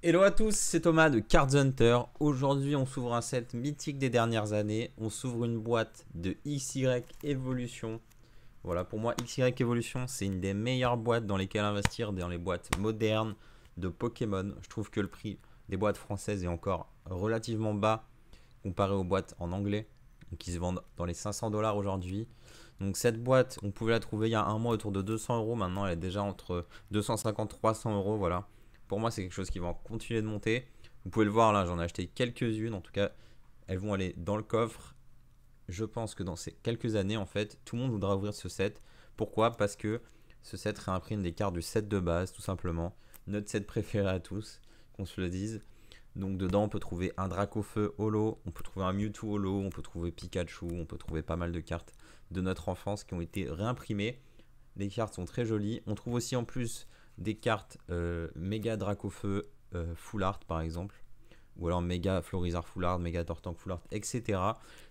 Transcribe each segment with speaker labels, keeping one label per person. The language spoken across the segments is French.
Speaker 1: Hello à tous, c'est Thomas de Cards Hunter. Aujourd'hui, on s'ouvre un set mythique des dernières années. On s'ouvre une boîte de XY Evolution. Voilà, pour moi, XY Evolution, c'est une des meilleures boîtes dans lesquelles investir, dans les boîtes modernes de Pokémon. Je trouve que le prix des boîtes françaises est encore relativement bas comparé aux boîtes en anglais, qui se vendent dans les 500 $ aujourd'hui. Donc cette boîte, on pouvait la trouver il y a un mois autour de 200 €. Maintenant, elle est déjà entre 250 et 300 €. Voilà. Pour moi, c'est quelque chose qui va continuer de monter. Vous pouvez le voir là, j'en ai acheté quelques-unes. En tout cas, elles vont aller dans le coffre. Je pense que dans ces quelques années, en fait, tout le monde voudra ouvrir ce set. Pourquoi? Parce que ce set réimprime des cartes du set de base, tout simplement. Notre set préféré à tous, qu'on se le dise. Donc dedans, on peut trouver un Dracofeu holo, on peut trouver un Mewtwo holo, on peut trouver Pikachu, on peut trouver pas mal de cartes de notre enfance qui ont été réimprimées. Les cartes sont très jolies. On trouve aussi en plus des cartes méga Dracofeu Full Art par exemple, ou alors méga Florizard Full Art, méga Tortank Full Art, etc.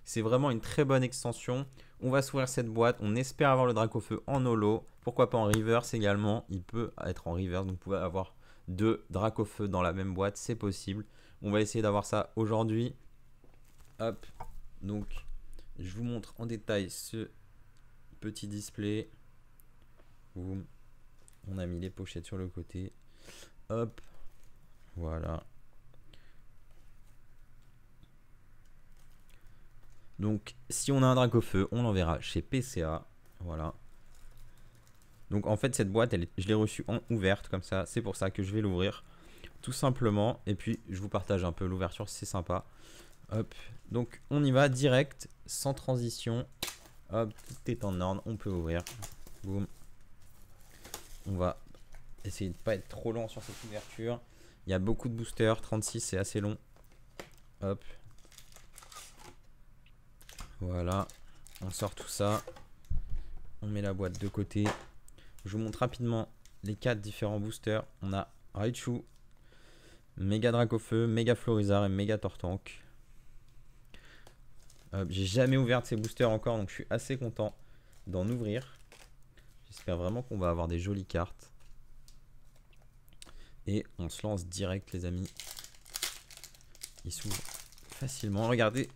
Speaker 1: C'est vraiment une très bonne extension. On va s'ouvrir cette boîte, on espère avoir le Dracofeu en holo, pourquoi pas en reverse également, il peut être en reverse, donc vous pouvez avoir deux Dracofeu dans la même boîte, c'est possible. On va essayer d'avoir ça aujourd'hui. Hop, donc je vous montre en détail ce petit display. Boum. On a mis les pochettes sur le côté. Hop, voilà. Donc, si on a un Dracofeu, on l'enverra chez PCA. Voilà. Donc, en fait, cette boîte, je l'ai reçue en ouverte, comme ça. C'est pour ça que je vais l'ouvrir, tout simplement. Et puis, je vous partage un peu l'ouverture, c'est sympa. Hop. Donc, on y va direct, sans transition. Hop, tout est en ordre, on peut ouvrir. Boum. On va essayer de ne pas être trop lent sur cette ouverture. Il y a beaucoup de boosters, 36 c'est assez long. Hop. Voilà. On sort tout ça. On met la boîte de côté. Je vous montre rapidement les 4 différents boosters. On a Raichu, Méga Dracofeu, Méga Florizard et Méga Tortank. J'ai jamais ouvert de ces boosters encore, donc je suis assez content d'en ouvrir. J'espère vraiment qu'on va avoir des jolies cartes. Et on se lance direct, les amis. Il s'ouvre facilement. Regardez,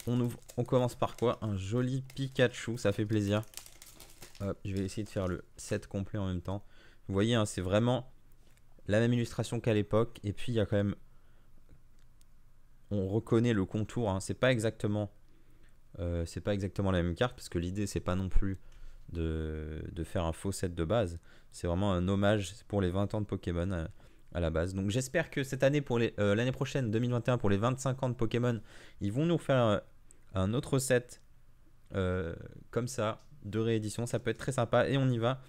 Speaker 1: on ouvre. On commence par quoi? Un joli Pikachu, ça fait plaisir. Hop, je vais essayer de faire le set complet en même temps. Vous voyez, hein, c'est vraiment la même illustration qu'à l'époque. Et puis, il y a quand même... On reconnaît le contour. Hein. C'est pas exactement la même carte. Parce que l'idée, c'est pas non plus de faire un faux set de base. C'est vraiment un hommage pour les 20 ans de Pokémon à la base. Donc j'espère que cette année, pour l'année prochaine, 2021, pour les 25 ans de Pokémon, ils vont nous faire un autre set comme ça, de réédition. Ça peut être très sympa et on y va.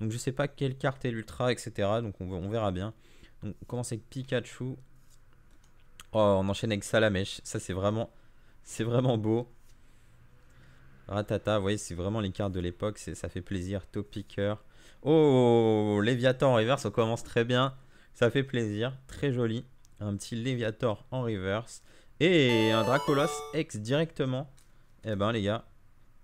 Speaker 1: Donc je sais pas quelle carte est l'ultra, etc. Donc on verra bien. Donc on commence avec Pikachu. Oh, on enchaîne avec Salamèche. Ça c'est vraiment beau. Ratata, vous voyez, c'est vraiment les cartes de l'époque, ça fait plaisir. Topicker. Oh, Léviator en reverse, on commence très bien. Ça fait plaisir, très joli. Un petit Léviator en reverse. Et un Dracolos X directement. Eh ben les gars,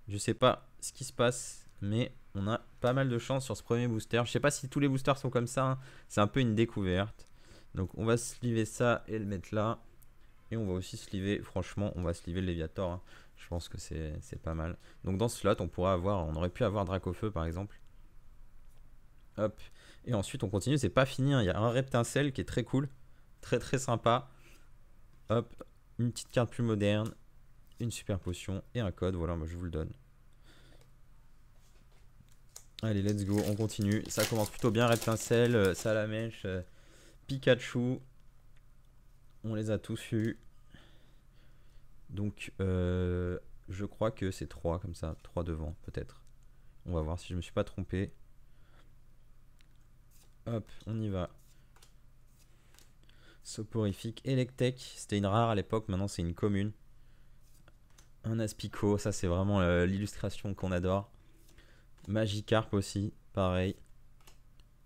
Speaker 1: je sais pas ce qui se passe, mais on a pas mal de chance sur ce premier booster. Je sais pas si tous les boosters sont comme ça, hein. C'est un peu une découverte. Donc on va sliver ça et le mettre là. Et on va aussi sliver, franchement, on va sliver le Léviator, hein. Je pense que c'est pas mal. Donc dans ce slot, on aurait pu avoir Dracofeu par exemple. Hop. Et ensuite on continue, c'est pas fini, hein. Il y a un Reptincelle qui est très cool, très très sympa. Hop, une petite carte plus moderne, une super potion et un code. Voilà, moi je vous le donne. Allez, let's go, on continue. Ça commence plutôt bien, Reptincelle, Salamèche, Pikachu. On les a tous eus. Donc, je crois que c'est 3 comme ça. 3 devant, peut-être. On va voir si je me suis pas trompé. Hop, on y va. Soporifique. Electek. C'était une rare à l'époque. Maintenant, c'est une commune. Un Aspico. Ça, c'est vraiment l'illustration qu'on adore. Magikarp aussi. Pareil.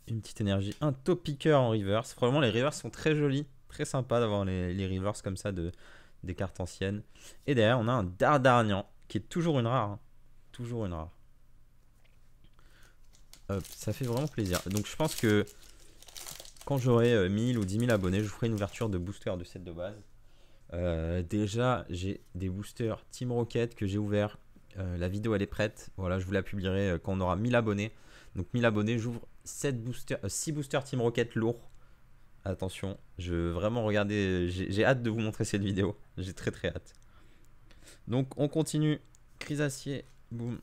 Speaker 1: Une petite énergie. Un Topicker en reverse. Vraiment, les reverse sont très jolis. Très sympa d'avoir les reverse comme ça des cartes anciennes. Et derrière, on a un Dardarnian, qui est toujours une rare. Hein. Toujours une rare. Hop, ça fait vraiment plaisir. Donc je pense que quand j'aurai 1000 ou 10 000 abonnés, je vous ferai une ouverture de booster de set de base. Déjà, j'ai des boosters Team Rocket que j'ai ouvert. La vidéo elle est prête. Voilà, je vous la publierai quand on aura 1000 abonnés. Donc 1000 abonnés, j'ouvre 6 boosters Team Rocket lourds. Attention, je veux vraiment regarder. J'ai hâte de vous montrer cette vidéo. J'ai très très hâte. Donc on continue. Chrysacier, boum.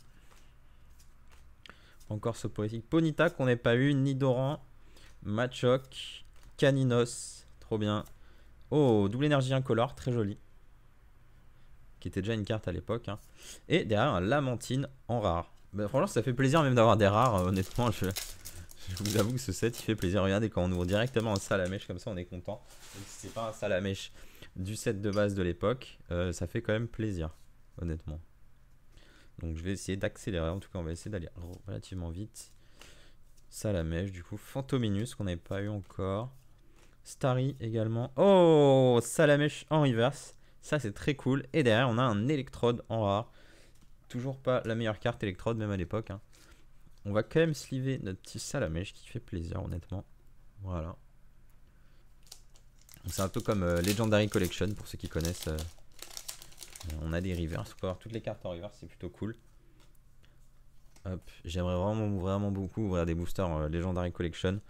Speaker 1: Encore soporifique. Ponyta qu'on n'ait pas eu. Nidoran, Machoke, Caninos. Trop bien. Oh, double énergie incolore, très joli. Qui était déjà une carte à l'époque. Hein. Et derrière un Lamantine en rare. Bah, franchement, ça fait plaisir même d'avoir des rares. Honnêtement, je vous avoue que ce set il fait plaisir. Regardez, quand on ouvre directement un Salamèche comme ça, on est content. Même si c'est pas un Salamèche du set de base de l'époque, ça fait quand même plaisir, honnêtement. Donc je vais essayer d'accélérer. En tout cas, on va essayer d'aller relativement vite. Salamèche, du coup. Fantominus qu'on n'avait pas eu encore. Starry également. Oh, Salamèche en reverse. Ça, c'est très cool. Et derrière, on a un Electrode en rare. Toujours pas la meilleure carte Electrode, même à l'époque. Hein. On va quand même sliver notre petit Salamèche qui fait plaisir, honnêtement. Voilà. C'est un peu comme Legendary Collection pour ceux qui connaissent. On a des reverse. Il faut avoir toutes les cartes en reverse, c'est plutôt cool. J'aimerais vraiment beaucoup ouvrir des boosters Legendary Collection.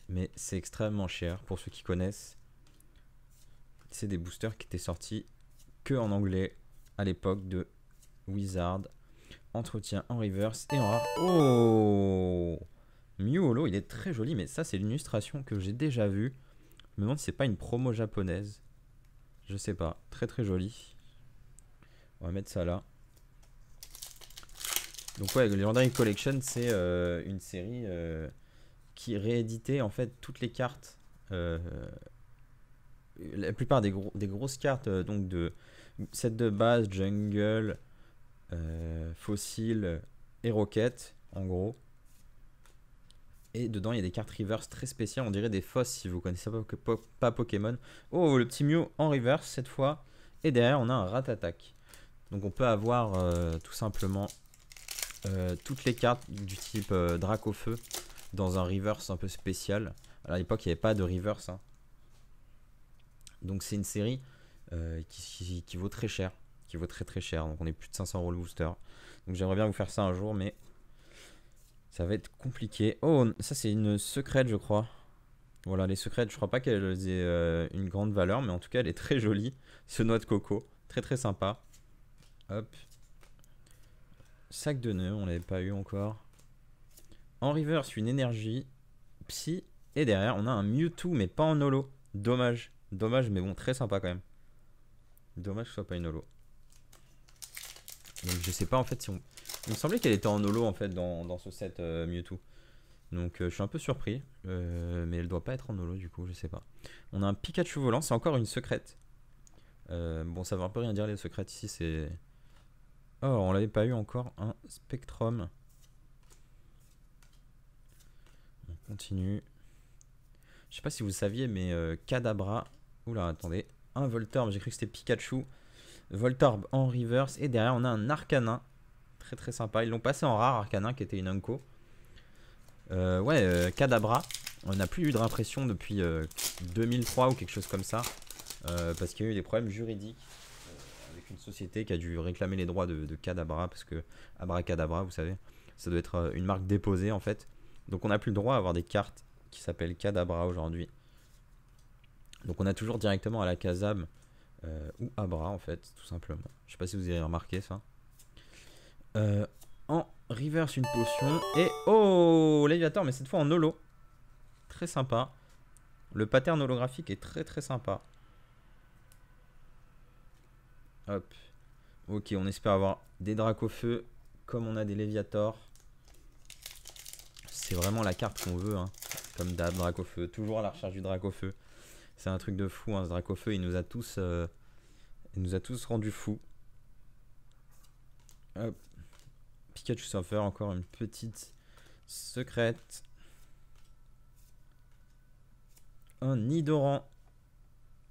Speaker 1: Mais c'est extrêmement cher pour ceux qui connaissent. C'est des boosters qui étaient sortis que en anglais à l'époque de Wizard. Entretien en reverse et en rare. Oh, Mew Holo, il est très joli, mais ça c'est l'illustration que j'ai déjà vue. Je me demande si c'est pas une promo japonaise. Je sais pas, très très joli. On va mettre ça là. Donc ouais, Legendary Collection c'est une série qui rééditait en fait toutes les cartes. La plupart des grosses cartes donc de set de base, jungle, fossile et rocket en gros. Et dedans il y a des cartes reverse très spéciales, on dirait des fosses si vous connaissez pas Pokémon. Oh, le petit Mew en reverse cette fois. Et derrière on a un Ratatak. Donc on peut avoir tout simplement toutes les cartes du type Dracofeu dans un reverse un peu spécial. À l'époque il n'y avait pas de reverse. Hein. Donc c'est une série qui vaut très cher. Qui vaut très cher. Donc on est plus de 500 € le booster. Donc j'aimerais bien vous faire ça un jour, mais ça va être compliqué. Oh, ça c'est une secrète je crois. Voilà, les secrètes, je crois pas qu'elles aient une grande valeur, mais en tout cas elle est très jolie. Ce noix de coco, très sympa. Hop. Sac de nœuds, on l'avait pas eu encore. En reverse, une énergie. Psy. Et derrière, on a un Mewtwo, mais pas en holo. Dommage. Dommage, mais bon, très sympa quand même. Dommage que ce soit pas une holo. Donc je sais pas en fait si on... Il me semblait qu'elle était en holo en fait dans ce set Mewtwo. Donc je suis un peu surpris. Mais elle doit pas être en holo du coup, je sais pas. On a un Pikachu volant, c'est encore une secrète. Bon, ça veut un peu rien dire les secrètes ici, c'est... Oh, on l'avait pas eu encore, un Spectrum. On continue. Je sais pas si vous saviez, mais Kadabra... Oula, attendez. Un Voltorb, j'ai cru que c'était Pikachu. Voltorb en reverse. Et derrière, on a un Arcanin. Très sympa. Ils l'ont passé en rare, Arcanin, qui était une Unco. Kadabra. On n'a plus eu de réimpression depuis 2003 ou quelque chose comme ça. Parce qu'il y a eu des problèmes juridiques avec une société qui a dû réclamer les droits de Kadabra. Parce que Abracadabra, vous savez, ça doit être une marque déposée en fait. Donc on n'a plus le droit à avoir des cartes qui s'appellent Kadabra aujourd'hui. Donc on a toujours directement à la Kazam ou Abra en fait, tout simplement. Je sais pas si vous avez remarqué ça. En reverse une potion. Et oh, Léviator, mais cette fois en holo. Très sympa. Le pattern holographique est très sympa. Hop. Ok, on espère avoir des Dracofeu comme on a des Léviator. C'est vraiment la carte qu'on veut. Hein. Comme d'hab, Dracofeu. Toujours à la recherche du Dracofeu. C'est un truc de fou, hein, ce Dracofeu. Il nous a tous rendus fous. Hop. Pikachu Surfer, encore une petite secrète. Un Nidoran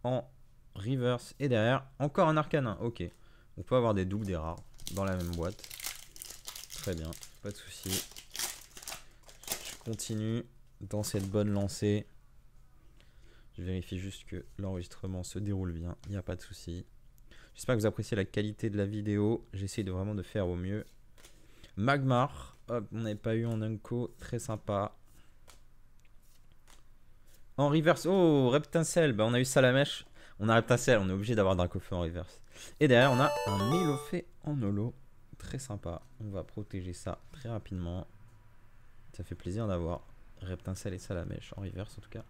Speaker 1: en reverse. Et derrière, encore un Arcanin. Ok. On peut avoir des doubles, des rares dans la même boîte. Très bien, pas de souci. Je continue. dans cette bonne lancée. Je vérifie juste que l'enregistrement se déroule bien. Il n'y a pas de souci. J'espère que vous appréciez la qualité de la vidéo. J'essaie de vraiment de faire au mieux. Magmar. Hop, on n'avait pas eu en Unco. Très sympa. En reverse. Oh, Reptincelle. Bah, on a eu Salamèche. On a Reptincelle. On est obligé d'avoir Dracofeu en reverse. Et derrière, on a un Melofée en holo. Très sympa. On va protéger ça très rapidement. Ça fait plaisir d'avoir Reptincelle et Salamèche en reverse en tout cas.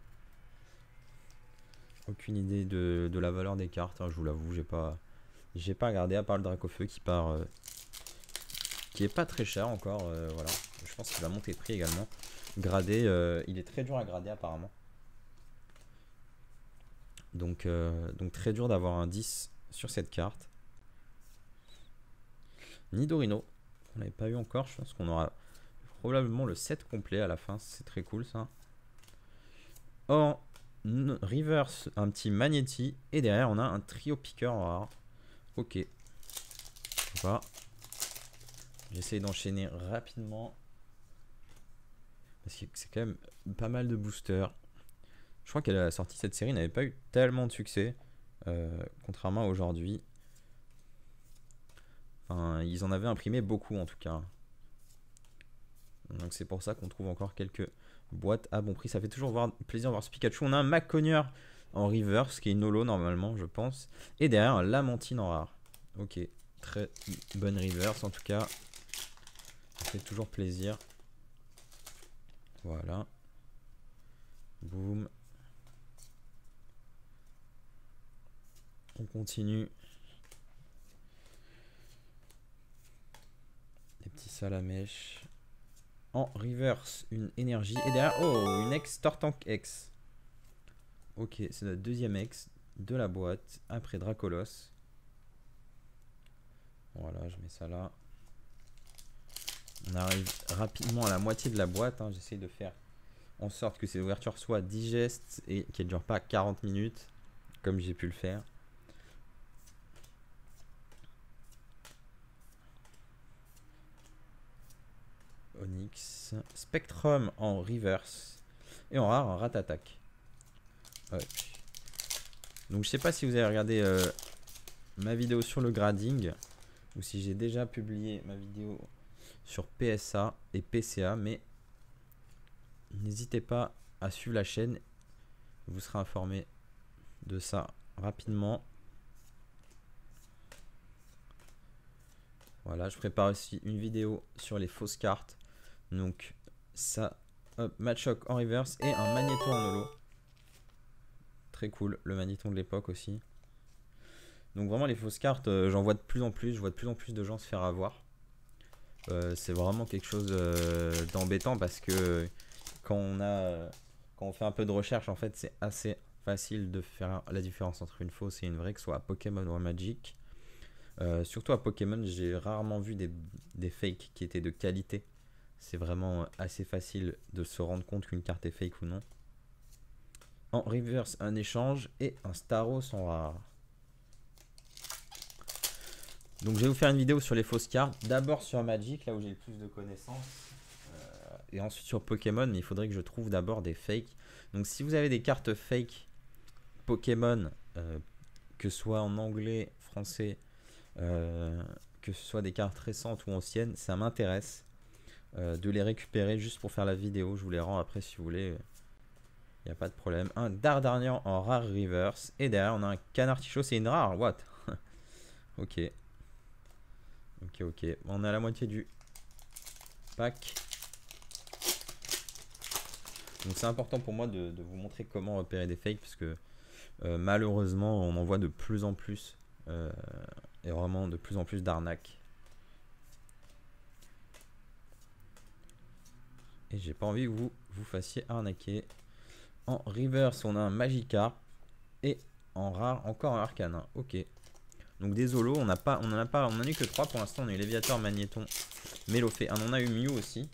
Speaker 1: Aucune idée de la valeur des cartes, hein, je vous l'avoue, j'ai pas regardé à part le Dracofeu qui part qui est pas très cher encore, voilà. Je pense qu'il va monter de prix également. Gradé, il est très dur à grader apparemment. Donc très dur d'avoir un 10 sur cette carte. Nidorino, on n'avait pas eu encore, je pense qu'on aura probablement le set complet à la fin, c'est très cool ça. En reverse, un petit Magnéti. Et derrière, on a un trio piqueur en rare. Ok. Voilà. J'essaie d'enchaîner rapidement. Parce que c'est quand même pas mal de boosters. Je crois qu'à la sortie de cette série n'avait pas eu tellement de succès. Contrairement à aujourd'hui. Enfin, ils en avaient imprimé beaucoup en tout cas. Donc c'est pour ça qu'on trouve encore quelques boîtes à bon prix. Ça fait toujours plaisir de voir ce Pikachu. On a un Maconier en reverse qui est une holo normalement je pense. Et derrière un Lamantine en rare. Ok, très bonne reverse en tout cas. Ça fait toujours plaisir. Voilà. Boum. On continue. Des petits Salamèche. En reverse, une énergie. Et derrière, oh, une ex Tortank X. Ok, c'est notre deuxième ex de la boîte. Après Dracolos. Voilà, je mets ça là. On arrive rapidement à la moitié de la boîte. Hein. J'essaie de faire en sorte que ces ouvertures soient digestes et qu'elles ne durent pas 40 minutes. Comme j'ai pu le faire. Onyx. Spectrum en reverse. Et en rare, un Ratatak. Ouais. Donc je sais pas si vous avez regardé ma vidéo sur le grading. Ou si j'ai déjà publié ma vidéo sur PSA et PCA. Mais n'hésitez pas à suivre la chaîne. Vous serez informé de ça rapidement. Voilà, je prépare aussi une vidéo sur les fausses cartes. Donc ça, hop, Machoke en reverse et un Magnéton en holo. Très cool, le Magnéton de l'époque aussi. Donc vraiment les fausses cartes, j'en vois de plus en plus. Je vois de plus en plus de gens se faire avoir. C'est vraiment quelque chose d'embêtant parce que quand on fait un peu de recherche, en fait, c'est assez facile de faire la différence entre une fausse et une vraie, que ce soit à Pokémon ou à Magic. Surtout à Pokémon, j'ai rarement vu des fakes qui étaient de qualité. C'est vraiment assez facile de se rendre compte qu'une carte est fake ou non. En reverse, un échange et un Staros en rare. Donc je vais vous faire une vidéo sur les fausses cartes. D'abord sur Magic, là où j'ai le plus de connaissances. Et ensuite sur Pokémon, mais il faudrait que je trouve d'abord des fakes. Donc si vous avez des cartes fake Pokémon, que ce soit en anglais, français, que ce soit des cartes récentes ou anciennes, ça m'intéresse de les récupérer juste pour faire la vidéo. Je vous les rends après si vous voulez. Il n'y a pas de problème. Un Dardarnian en rare reverse. Et derrière, on a un Canartichaud. C'est une rare. What? Ok. Ok. On est à la moitié du pack. Donc c'est important pour moi de vous montrer comment repérer des fakes. Parce que malheureusement, on en voit de plus en plus. Et vraiment de plus en plus d'arnaques. Et j'ai pas envie que vous vous fassiez arnaquer. En reverse, on a un Magikarp. Et en rare, encore un Arcanin. Ok. Donc des holos, on en a eu que 3 pour l'instant. On a eu Léviator, Magnéton, Melofée. On en a eu Mew aussi.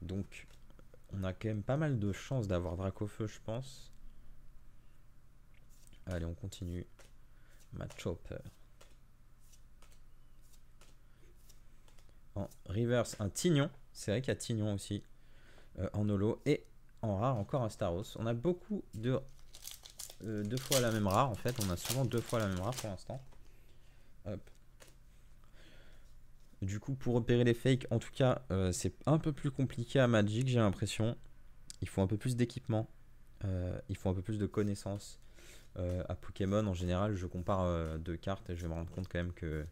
Speaker 1: Donc on a quand même pas mal de chances d'avoir Dracofeu, je pense. Allez, on continue. Machopper. En reverse, un Tignon. C'est vrai qu'il y a Tignon aussi. en holo. Et en rare, encore un Staros. On a beaucoup de 2 fois la même rare en fait. On a souvent 2 fois la même rare pour l'instant. Hop. Du coup, pour repérer les fakes, en tout cas, c'est un peu plus compliqué à Magic, j'ai l'impression. Il faut un peu plus d'équipement. Il faut un peu plus de connaissances. À Pokémon, en général, je compare 2 cartes et je vais me rendre compte quand même qu'il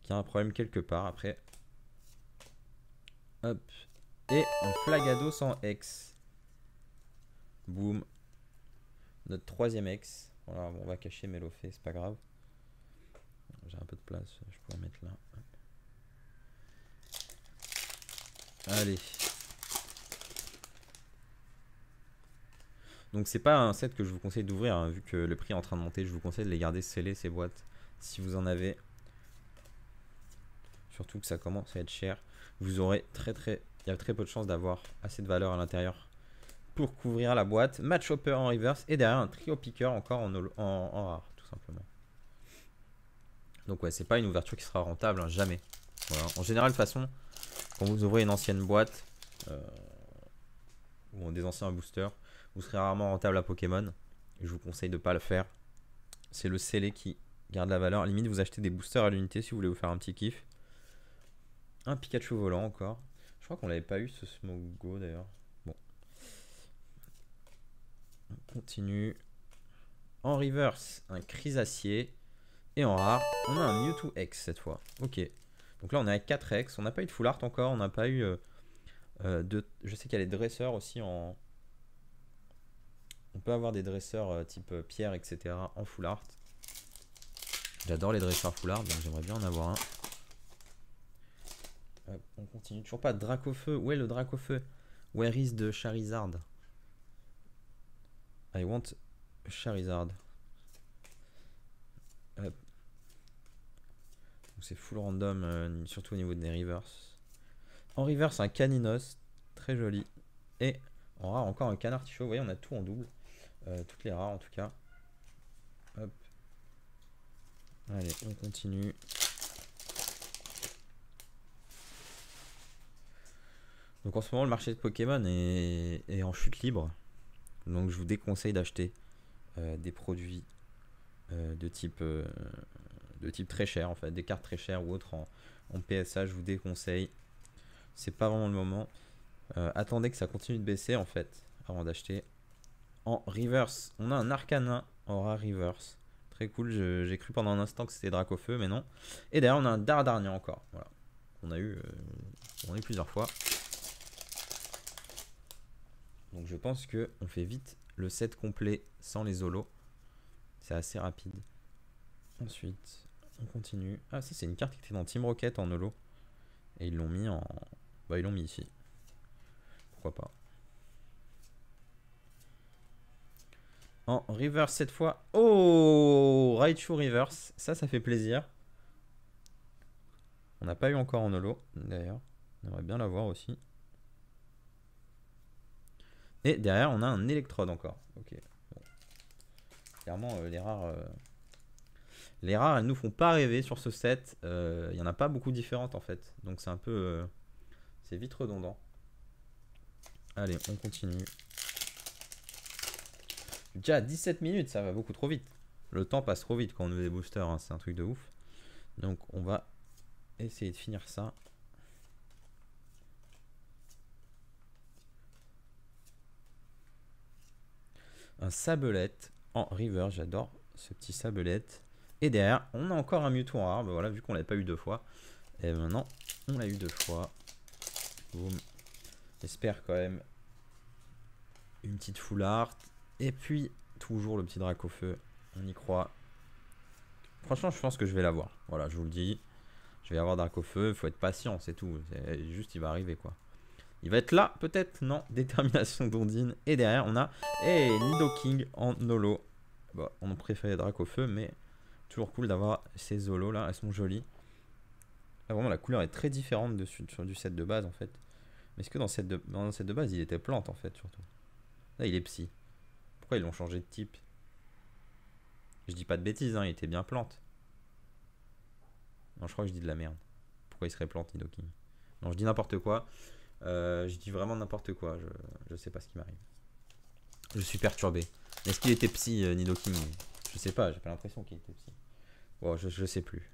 Speaker 1: y a un problème quelque part. Après, hop. Et un Flagado sans X. Boum. Notre 3ème X. Voilà, bon, on va cacher Melofé, c'est pas grave. J'ai un peu de place, je pourrais mettre là. Allez. Donc c'est pas un set que je vous conseille d'ouvrir, hein, vu que le prix est en train de monter. Je vous conseille de les garder scellés, ces boîtes, si vous en avez. Surtout que ça commence à être cher. Vous aurez il y a très peu de chances d'avoir assez de valeur à l'intérieur pour couvrir la boîte. Match Hopper en reverse et derrière un trio picker encore en rare, tout simplement. Donc ouais, c'est pas une ouverture qui sera rentable, hein, jamais. Voilà. En général, de toute façon, quand vous ouvrez une ancienne boîte ou des anciens boosters, vous serez rarement rentable à Pokémon. Et je vous conseille de ne pas le faire. C'est le scellé qui garde la valeur. À la limite, vous achetez des boosters à l'unité si vous voulez vous faire un petit kiff. Un Pikachu volant encore. Je crois qu'on l'avait pas eu ce Smogo d'ailleurs. Bon. On continue. En reverse, un Chrysacier. Et en rare, on a un Mewtwo X cette fois. Ok. Donc là, on est à 4 X. On n'a pas eu de full art encore. On n'a pas eu je sais qu'il y a les dresseurs aussi en. On peut avoir des dresseurs type pierre, etc. en full art. J'adore les dresseurs full art, donc j'aimerais bien en avoir un. On continue. Toujours pas de Dracofeu. Où est le Dracofeu? Where is the Charizard? I want Charizard. C'est full random, surtout au niveau des reverse. En reverse, un Caninos. Très joli. Et en rare, encore un Canard Ticho. Vous voyez, on a tout en double. Toutes les rares en tout cas. Hop. Allez, on continue. Donc en ce moment, le marché de Pokémon est en chute libre. Donc je vous déconseille d'acheter des produits de type très cher, en fait, des cartes très chères ou autres en PSA. Je vous déconseille. C'est pas vraiment le moment. Attendez que ça continue de baisser en fait avant d'acheter. En reverse, on a un Arcanin en rare reverse. Très cool. J'ai cru pendant un instant que c'était Dracofeu, mais non. Et derrière, on a un Dardarnia encore. Voilà. On a eu plusieurs fois. Donc je pense que on fait vite le set complet sans les holos. C'est assez rapide. Ensuite, on continue. Ah, ça c'est une carte qui était dans Team Rocket en holo. Et ils l'ont mis en. Bah, ils l'ont mis ici. Pourquoi pas. En reverse cette fois. Oh, Raichu reverse. Ça fait plaisir. On n'a pas eu encore en holo, d'ailleurs. On aimerait bien l'avoir aussi. Et derrière, on a un électrode encore. Ok. Bon. Clairement, les rares, elles nous font pas rêver sur ce set. Il y en a pas beaucoup différentes en fait. Donc c'est un peu. C'est vite redondant. Allez, on continue. Déjà 17 minutes, ça va beaucoup trop vite. Le temps passe trop vite quand on ouvre des boosters, hein, c'est un truc de ouf. Donc on va essayer de finir ça. Un Sablette en river, j'adore ce petit Sablette. Et derrière, on a encore un Mewtwo en rare. Bah voilà, vu qu'on l'avait pas eu 2 fois. Et maintenant, on l'a eu 2 fois. Boum. J'espère quand même une petite full art. Et puis, toujours le petit Dracofeu. On y croit. Franchement, je pense que je vais l'avoir. Voilà, je vous le dis. Je vais avoir Dracofeu. Il faut être patient, c'est tout. Juste, il va arriver, quoi. Il va être là, peut-être. Non, détermination d'Ondine. Et derrière, on a Nidoking en holo. Bon, on préférait Dracofeu, mais toujours cool d'avoir ces holos là. Elles sont jolies. Là, vraiment, la couleur est très différente sur du set de base, en fait. Mais est-ce que dans le set de base, il était plante, en fait, surtout. Là, il est psy. Pourquoi ils l'ont changé de type? Je dis pas de bêtises, hein, il était bien plante. Non, je crois que je dis de la merde. Pourquoi il serait plante, Nidoking? Non, je dis n'importe quoi. Je dis vraiment n'importe quoi. Je sais pas ce qui m'arrive. Je suis perturbé. Est-ce qu'il était psy, Nidoking? Je sais pas, j'ai pas l'impression qu'il était psy. Bon, je sais plus.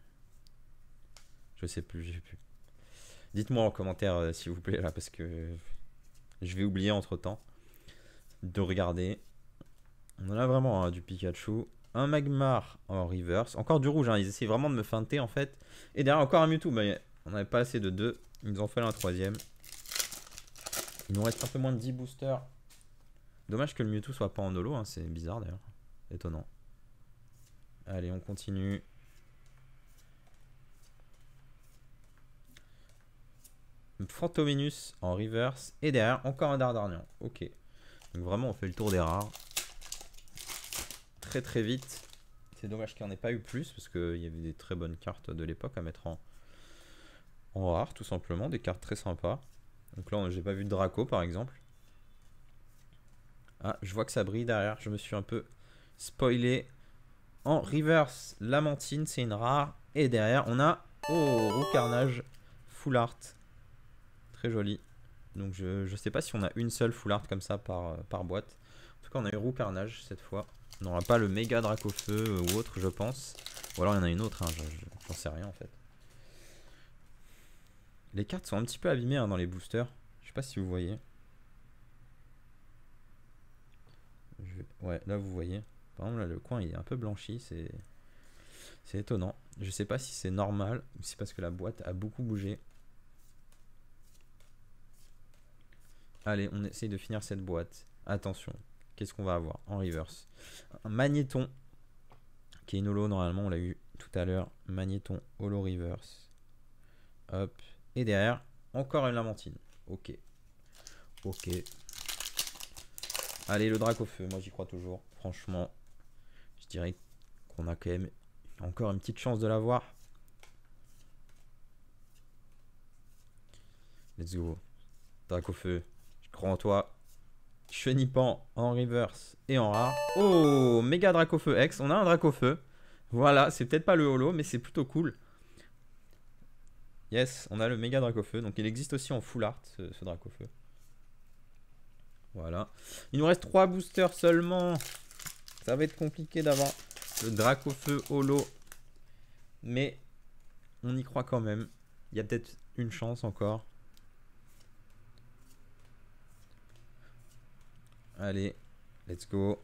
Speaker 1: Je sais plus, j'ai plus. Dites-moi en commentaire, s'il vous plaît, là, parce que je vais oublier entre temps de regarder. On en a vraiment du Pikachu. Un Magmar en reverse. Encore du rouge, hein. Ils essaient vraiment de me feinter en fait. Et derrière, encore un Mewtwo. Mais on n'avait pas assez de 2. Ils nous en fallait un troisième. Il nous reste un peu moins de 10 boosters. Dommage que le Mewtwo soit pas en holo. Hein. C'est bizarre d'ailleurs. Étonnant. Allez, on continue. Fantominus en reverse. Et derrière, encore un Dardarnian. Ok. Donc vraiment, on fait le tour des rares. Très très vite. C'est dommage qu'il n'y en ait pas eu plus. Parce qu'il y avait des très bonnes cartes de l'époque à mettre en rare, tout simplement. Des cartes très sympas. Donc là, j'ai pas vu de Draco, par exemple. Ah, je vois que ça brille derrière. Je me suis un peu spoilé. En reverse, Lamantine, c'est une rare. Et derrière, on a... Oh, Roux Carnage, Full Art. Très joli. Donc je sais pas si on a une seule Full Art comme ça par boîte. En tout cas, on a eu Roux Carnage cette fois. On n'aura pas le méga Dracofeu ou autre, je pense. Ou alors il y en a une autre, hein, j'en sais rien en fait. Les cartes sont un petit peu abîmées hein, dans les boosters. Je sais pas si vous voyez. Ouais, là vous voyez. Par exemple, là, le coin il est un peu blanchi. C'est étonnant. Je sais pas si c'est normal ou si c'est parce que la boîte a beaucoup bougé. Allez, on essaye de finir cette boîte. Attention, qu'est-ce qu'on va avoir en reverse? Un Magnéton, qui est une holo normalement, on l'a eu tout à l'heure. Magnéton, holo reverse. Hop. Et derrière, encore une Lamantine. Ok. Ok. Allez, le Dracofeu, moi j'y crois toujours. Franchement, je dirais qu'on a quand même encore une petite chance de l'avoir. Let's go. Dracofeu, je crois en toi. Chenipan en reverse et en rare. Oh, méga Dracofeu X. On a un Dracofeu. Voilà, c'est peut-être pas le holo, mais c'est plutôt cool. Yes, on a le méga Dracofeu. Donc il existe aussi en full art, ce Dracofeu. Voilà. Il nous reste 3 boosters seulement. Ça va être compliqué d'avoir le Dracofeu holo. Mais on y croit quand même. Il y a peut-être une chance encore. Allez, let's go.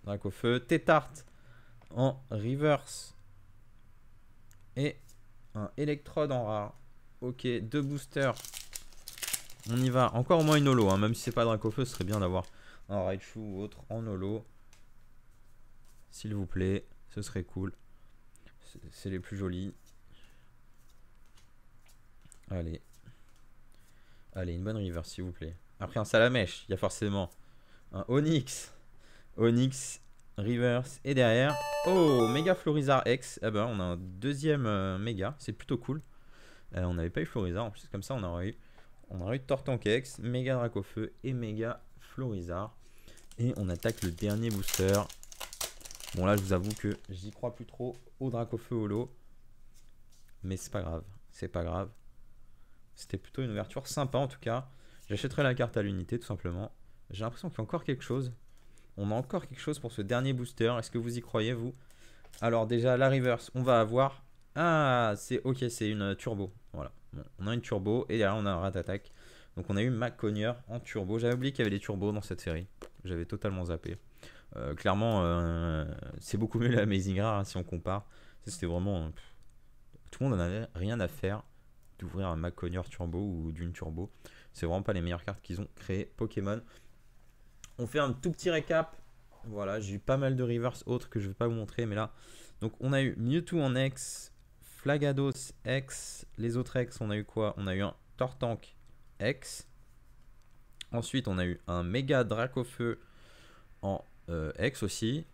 Speaker 1: Dracofeu. Tétart en reverse. Et un électrode en rare. Ok, 2 boosters. On y va. Encore au moins une holo. Hein. Même si c'est pas Dracofeu, ce serait bien d'avoir un Raichu ou autre en holo. S'il vous plaît. Ce serait cool. C'est les plus jolis. Allez. Allez, une bonne reverse, s'il vous plaît. Après un Salamèche, il y a forcément un Onyx. Onyx, reverse. Et derrière, oh, méga Florizard X. Eh ben, on a un deuxième méga. C'est plutôt cool. On n'avait pas eu Florizard. En plus, comme ça, on aurait eu Tortank-X, méga Dracofeu et méga Florizard. Et on attaque le dernier booster. Bon, là, je vous avoue que j'y crois plus trop au Dracofeu holo. Mais c'est pas grave. C'est pas grave. C'était plutôt une ouverture sympa en tout cas. J'achèterai la carte à l'unité tout simplement. J'ai l'impression qu'il y a encore quelque chose. On a encore quelque chose pour ce dernier booster. Est-ce que vous y croyez vous? Alors déjà la reverse on va avoir... Ah c'est ok, c'est une turbo. Voilà, bon, on a une turbo et derrière on a un rat-attaque. Donc on a eu Macogner en turbo. J'avais oublié qu'il y avait des turbos dans cette série. J'avais totalement zappé. Clairement c'est beaucoup mieux l'Amazing Rare hein, si on compare. C'était vraiment... tout le monde n'en avait rien à faire d'ouvrir un Macogner turbo ou d'une turbo. C'est vraiment pas les meilleures cartes qu'ils ont créées Pokémon. On fait un tout petit récap. Voilà, j'ai eu pas mal de reverse autres que je vais pas vous montrer, mais là, donc on a eu Mewtwo en X, Flagados X, les autres X, on a eu quoi? On a eu un Tortank X. Ensuite, on a eu un méga Dracofeu en X aussi.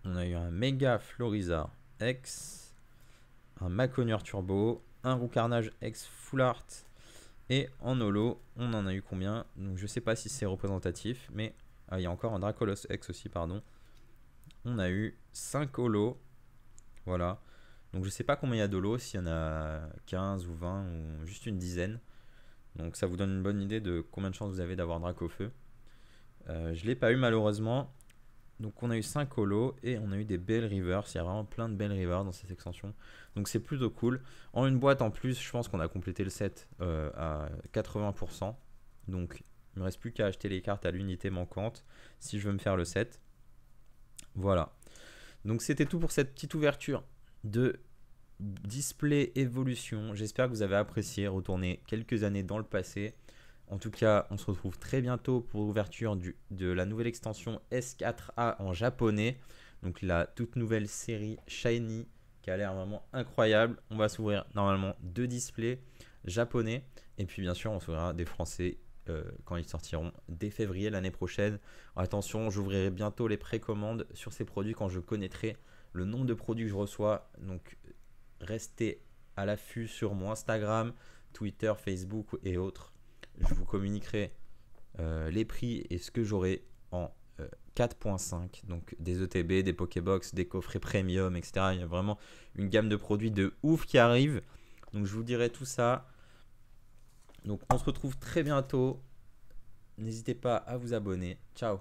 Speaker 1: On a eu un méga Florizard X, un Macogner Turbo, un Roucarnage X Full Art. Et en holo, on en a eu combien? Donc je sais pas si c'est représentatif, mais ah, il y a encore un Dracolos X aussi, pardon. On a eu 5 holos. Voilà. Donc je sais pas combien il y a d'holos, s'il y en a 15 ou 20 ou juste une dizaine. Donc ça vous donne une bonne idée de combien de chances vous avez d'avoir Dracofeu. Je ne l'ai pas eu malheureusement. Donc on a eu 5 holos et on a eu des Bell Rivers. Il y a vraiment plein de Bell Rivers dans cette extension. Donc c'est plutôt cool. En une boîte en plus, je pense qu'on a complété le set à 80%. Donc il ne me reste plus qu'à acheter les cartes à l'unité manquante si je veux me faire le set. Voilà. Donc c'était tout pour cette petite ouverture de Display Evolution. J'espère que vous avez apprécié. Retourner quelques années dans le passé. En tout cas, on se retrouve très bientôt pour l'ouverture de la nouvelle extension S4A en japonais. Donc la toute nouvelle série Shiny qui a l'air vraiment incroyable. On va s'ouvrir normalement 2 displays japonais. Et puis bien sûr, on s'ouvrira des français quand ils sortiront dès février l'année prochaine. Attention, j'ouvrirai bientôt les précommandes sur ces produits quand je connaîtrai le nombre de produits que je reçois. Donc restez à l'affût sur mon Instagram, Twitter, Facebook et autres. Je vous communiquerai les prix et ce que j'aurai en 4.5. Donc des ETB, des Pokébox, des coffrets premium, etc. Il y a vraiment une gamme de produits de ouf qui arrive. Donc je vous dirai tout ça. Donc on se retrouve très bientôt. N'hésitez pas à vous abonner. Ciao.